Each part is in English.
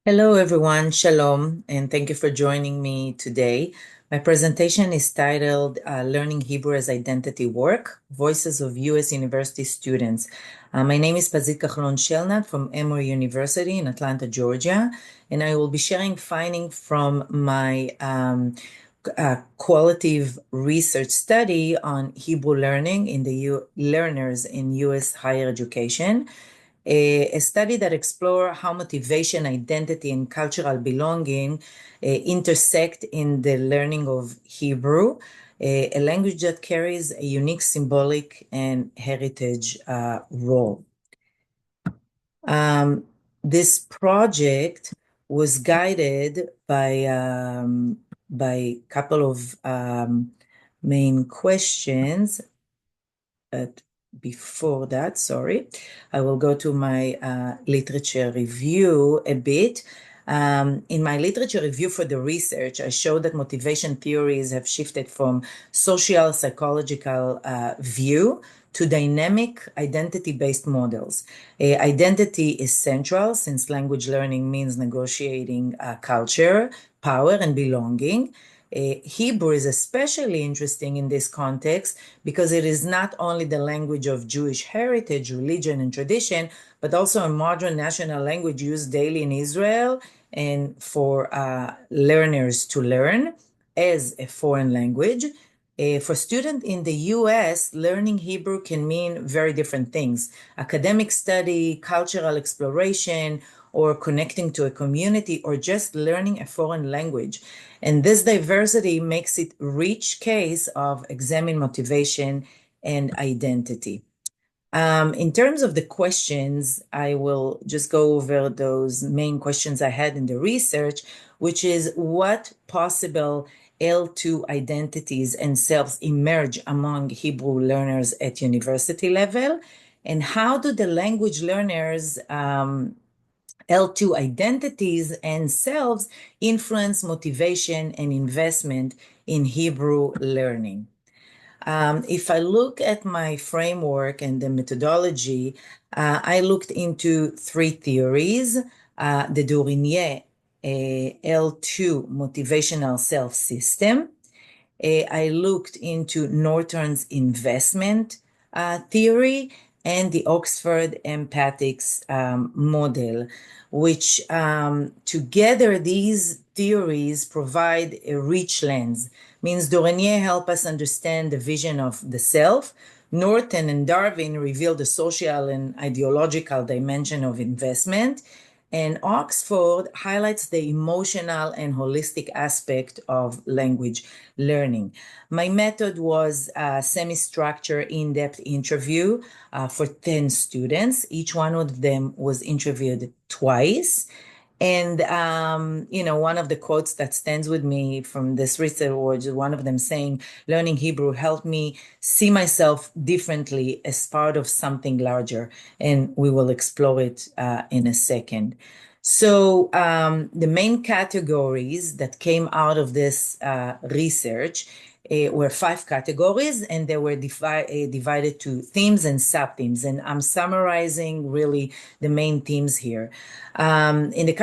Hello, everyone. Shalom, and thank you for joining me today. My presentation is titled Learning Hebrew as Identity Work, Voices of U.S. University Students. My name is Pazit Kahlon-Shelnutt from Emory University in Atlanta, Georgia, and I will be sharing findings from my qualitative research study on Hebrew learning in the learners in U.S. higher education, a study that explores how motivation, identity, and cultural belonging intersect in the learning of Hebrew, a language that carries a unique symbolic and heritage role. This project was guided by a couple of main questions. But before that, sorry, I will go to my literature review a bit. In my literature review for the research, I showed that motivation theories have shifted from social psychological view to dynamic identity-based models. Identity is central since language learning means negotiating culture, power, and belonging. Hebrew is especially interesting in this context because it is not only the language of Jewish heritage, religion, and tradition, but also a modern national language used daily in Israel and for learners to learn as a foreign language. For students in the US, learning Hebrew can mean very different things: academic study, cultural exploration, or connecting to a community, or just learning a foreign language. And this diversity makes it a rich case of examine motivation and identity. In terms of the questions, I will just go over those main questions I had in the research, which is what possible L2 identities and selves emerge among Hebrew learners at university level, and how do the language learners L2 identities and selves influence motivation and investment in Hebrew learning. If I look at my framework and the methodology, I looked into three theories: the Dorinier L2 motivational self system. I looked into Norton's investment theory and the Oxford empathics model, which together these theories provide a rich lens. Means Dorenier help us understand the vision of the self. Norton and Darwin reveal the social and ideological dimension of investment. And Oxford highlights the emotional and holistic aspect of language learning. My method was a semi-structured, in-depth interview for 10 students. Each one of them was interviewed twice. And, one of the quotes that stands with me from this research was one of them saying, learning Hebrew helped me see myself differently as part of something larger. And we will explore it in a second. So the main categories that came out of this research were 5 categories, and they were divided to themes and sub-themes. And I'm summarizing really the main themes here. In the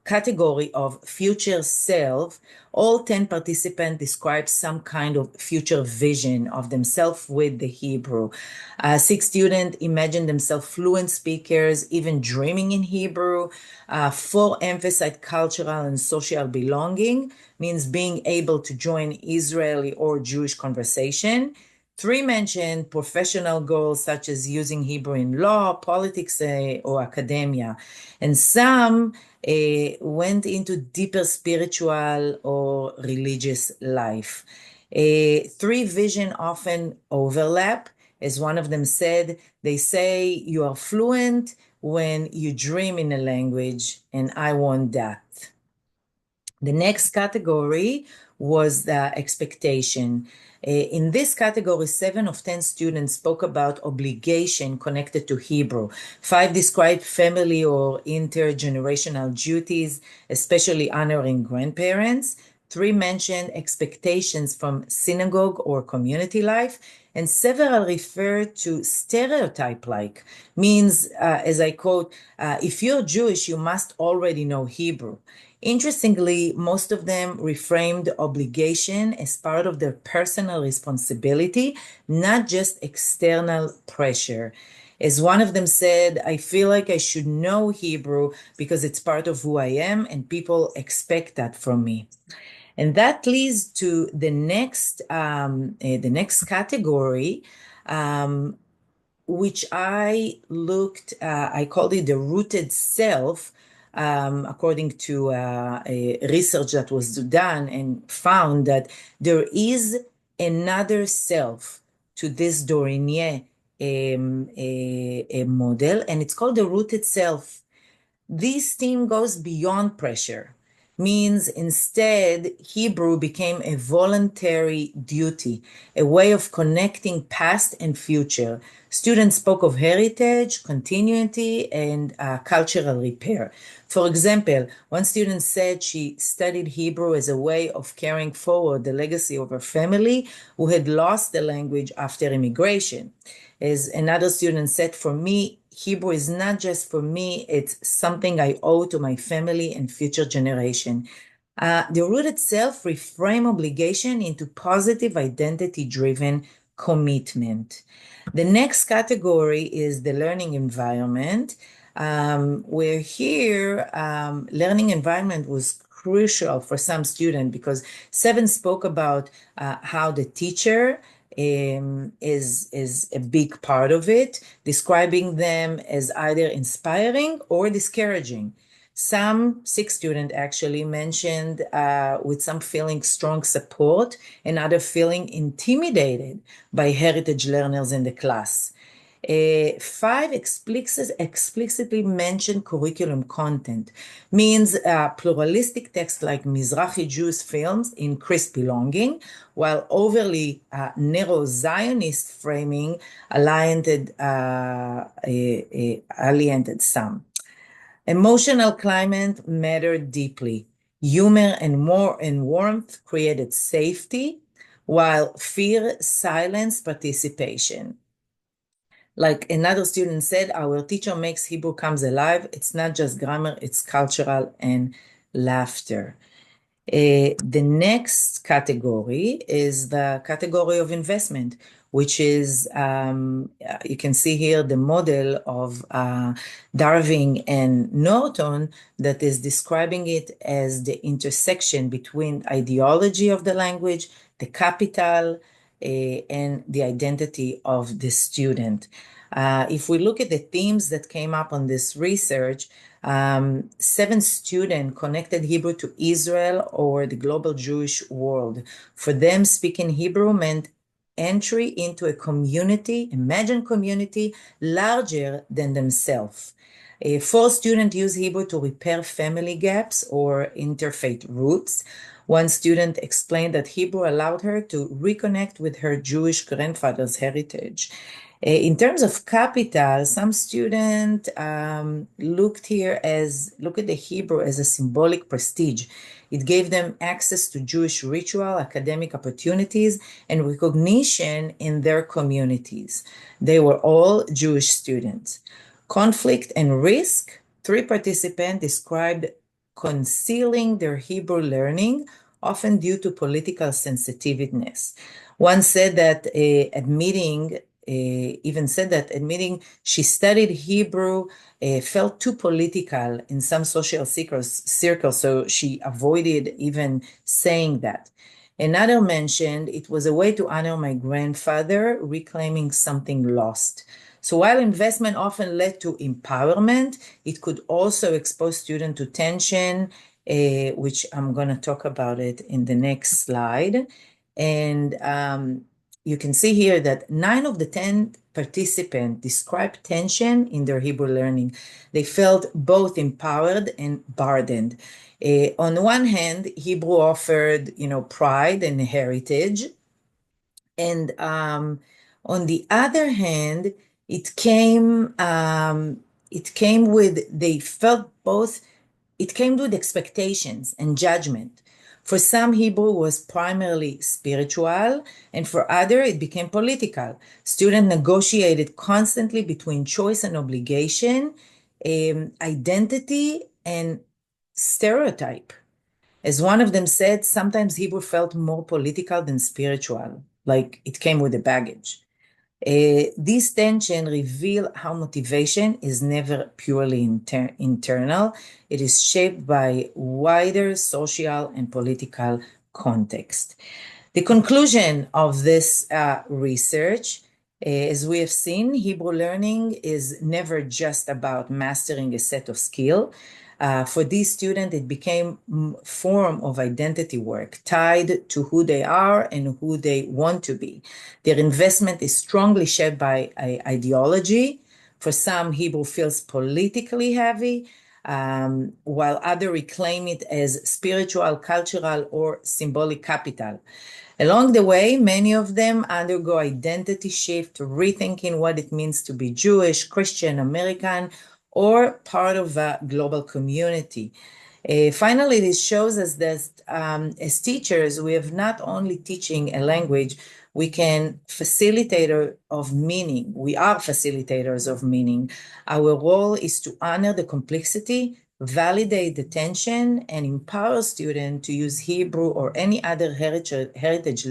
category of future self, all 10 participants described some kind of future vision of themselves with the Hebrew. 6 students imagined themselves fluent speakers, even dreaming in Hebrew. 4 emphasized cultural and social belonging, means being able to join Israeli or Jewish conversation. 3 mentioned professional goals such as using Hebrew in law, politics, or academia. And some went into deeper spiritual or religious life. 3 vision often overlap. As one of them said, they say you are fluent when you dream in a language, and I want that. The next category was the expectation. In this category, 7 of 10 students spoke about obligation connected to Hebrew. 5 described family or intergenerational duties, especially honoring grandparents. 3 mentioned expectations from synagogue or community life, and several refer to stereotype-like, means, as I quote, if you're Jewish, you must already know Hebrew. Interestingly, most of them reframed obligation as part of their personal responsibility, not just external pressure. As one of them said, I feel like I should know Hebrew because it's part of who I am and people expect that from me. And that leads to the next category, um, which I called it the rooted self, according to a research that was done and found that there is another self to this Dorinier a model, and it's called the rooted self. This theme goes beyond pressure, means instead Hebrew became a voluntary duty, a way of connecting past and future. Students spoke of heritage, continuity, and cultural repair. For example, one student said she studied Hebrew as a way of carrying forward the legacy of her family who had lost the language after immigration. As another student said, for me, Hebrew is not just for me, it's something I owe to my family and future generation. The root itself reframe obligation into positive identity-driven commitment. The next category is the learning environment, where here learning environment was crucial for some students because seven spoke about how the teacher is a big part of it, describing them as either inspiring or discouraging. Some six students actually mentioned with some feeling strong support and other feeling intimidated by heritage learners in the class. Five explicitly mention curriculum content, means pluralistic text like Mizrahi Jewish films increase belonging, while overly narrow Zionist framing alienated some. Emotional climate mattered deeply. Humor and warmth created safety, while fear silenced participation. Like another student said, our teacher makes Hebrew comes alive. It's not just grammar, it's cultural and laughter. The next category is the category of investment, which is, you can see here the model of Darwin and Norton that is describing it as the intersection between ideology of the language, the capital, and the identity of the student. If we look at the themes that came up on this research, seven students connected Hebrew to Israel or the global Jewish world. For them, speaking Hebrew meant entry into a community, imagined community, larger than themselves. Four students use Hebrew to repair family gaps or interfaith roots. One student explained that Hebrew allowed her to reconnect with her Jewish grandfather's heritage. In terms of capital, some students look at the Hebrew as a symbolic prestige. It gave them access to Jewish ritual, academic opportunities, and recognition in their communities. They were all Jewish students. Conflict and risk, three participants described concealing their Hebrew learning, often due to political sensitiveness. One said that even said that admitting she studied Hebrew felt too political in some social circles, so she avoided even saying that. Another mentioned it was a way to honor my grandfather, reclaiming something lost. So while investment often led to empowerment, it could also expose students to tension, which I'm going to talk about it in the next slide. And you can see here that 9 of the 10 participants described tension in their Hebrew learning. They felt both empowered and burdened. On one hand, Hebrew offered, pride and heritage, and on the other hand, it came with they felt both. It came with expectations and judgment. For some, Hebrew was primarily spiritual, and for others, it became political. Students negotiated constantly between choice and obligation, identity and stereotype. As one of them said, sometimes Hebrew felt more political than spiritual, like it came with a baggage. This tension reveal how motivation is never purely internal. It is shaped by wider social and political context. The conclusion of this research, as we have seen, Hebrew learning is never just about mastering a set of skill. For these students, it became a form of identity work tied to who they are and who they want to be. Their investment is strongly shaped by ideology. For some, Hebrew feels politically heavy, while others reclaim it as spiritual, cultural, or symbolic capital. Along the way, many of them undergo identity shift, rethinking what it means to be Jewish, Christian, American, or part of a global community. Finally, this shows us that as teachers, we have not only teaching a language, we can facilitator of meaning. We are facilitators of meaning. Our role is to honor the complexity, validate the tension, and empower students to use Hebrew or any other heritage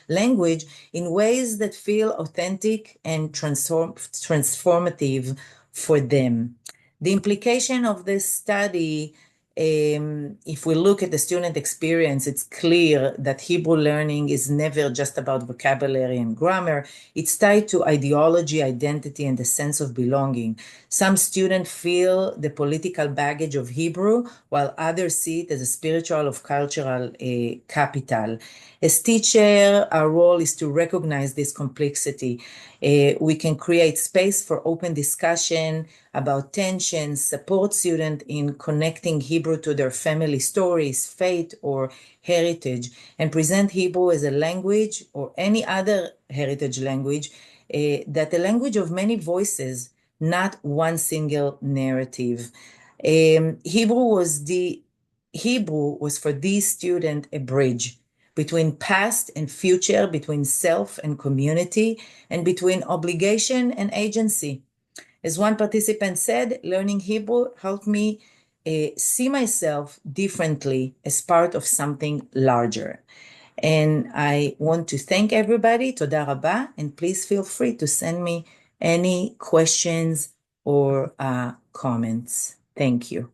language in ways that feel authentic and transformative for them. The implication of this study, if we look at the student experience, it's clear that Hebrew learning is never just about vocabulary and grammar. It's tied to ideology, identity, and the sense of belonging. Some students feel the political baggage of Hebrew, while others see it as a spiritual or cultural capital. As teacher, our role is to recognize this complexity. We can create space for open discussion about tension, support students in connecting Hebrew to their family stories, faith, or heritage, and present Hebrew as a language or any other heritage language, that the language of many voices, not one single narrative. Hebrew was for these students a bridge between past and future, between self and community, and between obligation and agency. As one participant said, learning Hebrew helped me see myself differently as part of something larger. And I want to thank everybody. Toda rabah, and please feel free to send me any questions or comments. Thank you.